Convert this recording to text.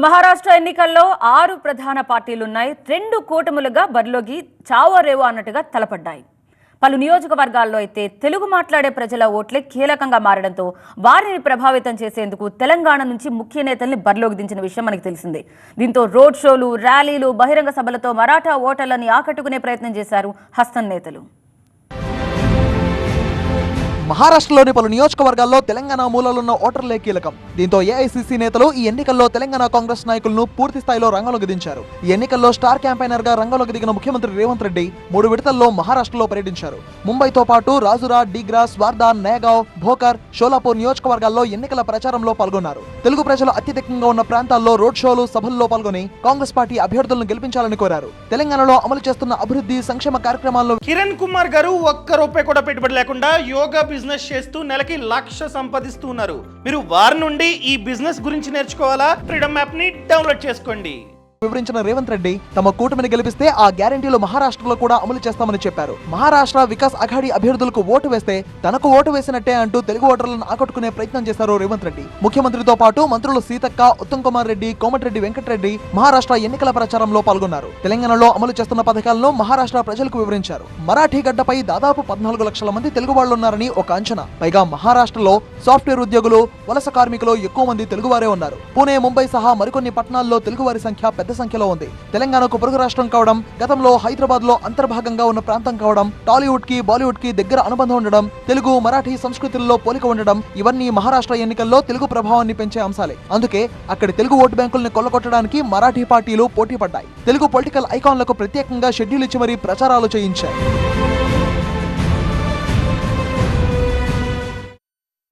మహారాష్ట్ర ఎన్నికల్లో 6 ప్రధాన పార్టీలున్నాయి. 2 కూటములుగా బరిలోకి చావో రేవో అన్నట్టుగా తలపడ్డాయి. పలు నియోజకవర్గాల్లో అయితే తెలుగు మాట్లాడే ప్రజల ఓట్లే కీలకంగా మారడంతో వారిని ప్రభావితం చేసేందుకు తెలంగాణ నుంచి ముఖ్య నేతల్ని బరిలోకి దించిన విషయం మనకు తెలిసిందే. దీంతో రోడ్ షోలు, ర్యాలీలు, బహిరంగ సభలతో మరాఠా ఓటర్లని ఆకట్టుకునే ప్రయత్నం చేశారు హస్తం నేతలు. మహారాష్ట్రలోని పలు నియోజకవర్గాల్లో తెలంగాణ మూలాలున్న ఓటర్లే కీలకం. దీంతో ఏఐసీసీ నేతలు ఈ ఎన్నికల్లో తెలంగాణ కాంగ్రెస్ నాయకులను పూర్తి స్థాయిలో రంగంలోకి దించారు. ఈ ఎన్నికల్లో స్టార్ క్యాంపెయినర్ గా రంగంలోకి దిగిన ముఖ్యమంత్రి రేవంత్ రెడ్డి 3 విడతల్లో మహారాష్ట్రలో పర్యటించారు. ముంబైతో పాటు రాజురా, డిగ్రాస్, వార్దా, నయగావ్, భోకర్, షోలాపూర్ నియోజకవర్గాల్లో ఎన్నికల ప్రచారంలో పాల్గొన్నారు. తెలుగు ప్రజలు అత్యధికంగా ఉన్న ప్రాంతాల్లో రోడ్ షోలు, సభల్లో పాల్గొని కాంగ్రెస్ పార్టీ అభ్యర్థులను గెలిపించాలని కోరారు. తెలంగాణలో అమలు చేస్తున్న అభివృద్ధి సంక్షేమ కార్యక్రమాల్లో కిరణ్ కుమార్ గారు ఒక్క రూపాయి కూడా పెట్టుబడి లేకుండా యోగా బిజినెస్ చేస్తూ నెలకి 1,00,000 సంపాదిస్తున్నారు. మీరు వారి నుండి ఈ బిజినెస్ గురించి నేర్చుకోవాలా? ఫ్రీడమ్ యాప్ ని డౌన్లోడ్ చేసుకోండి. వివరించిన రేవంత్ రెడ్డి తమ కూటమిని గెలిపిస్తే ఆ గ్యారెంటీలు మహారాష్ట్రలో కూడా అమలు చేస్తామని చెప్పారు. మహారాష్ట్ర వికాస్ అఘాడీ అభ్యర్థులకు ఓటు వేస్తే తనకు ఓటు వేసినట్టే అంటూ తెలుగు ఓటర్లను ఆకట్టుకునే ప్రయత్నం చేశారు రేవంత్ రెడ్డి. ముఖ్యమంత్రితో పాటు మంత్రులు సీతక్క, ఉత్తమ్ కుమార్ రెడ్డి, కోమటిరెడ్డి వెంకటరెడ్డి మహారాష్ట్ర ఎన్నికల ప్రచారంలో పాల్గొన్నారు. తెలంగాణలో అమలు చేస్తున్న పథకాలను మహారాష్ట్ర ప్రజలకు వివరించారు. మరాఠీ గడ్డపై దాదాపు 14 లక్షల మంది తెలుగు వాళ్లున్నారని ఒక అంచనా. పైగా మహారాష్ట్రలో సాఫ్ట్వేర్ ఉద్యోగులు, వలస కార్మికులు ఎక్కువ మంది తెలుగువారే ఉన్నారు. పూణే, ముంబై సహా మరికొన్ని పట్టణాల్లో తెలుగువారి సంఖ్య పెద్ద సంఖ్యలో ఉంది. తెలంగాణకు పొరుగు రాష్ట్రం కావడం, గతంలో హైదరాబాద్ లో అంతర్భాగంగా ఉన్న ప్రాంతం కావడం, టాలీవుడ్ కి బాలీవుడ్ కి దగ్గర అనుబంధం ఉండడం, తెలుగు మరాఠీ సంస్కృతుల్లో పోలిక ఉండడం ఇవన్నీ మహారాష్ట్ర ఎన్నికల్లో తెలుగు ప్రభావాన్ని పెంచే అంశాలే. అందుకే అక్కడి తెలుగు ఓటు బ్యాంకుల్ని కొల్లగొట్టడానికి మరాఠీ పార్టీలు పోటీ పడ్డాయి. తెలుగు పొలిటికల్ ఐకాన్లకు ప్రత్యేకంగా షెడ్యూల్ ఇచ్చి మరీ ప్రచారాలు చేయించాయి.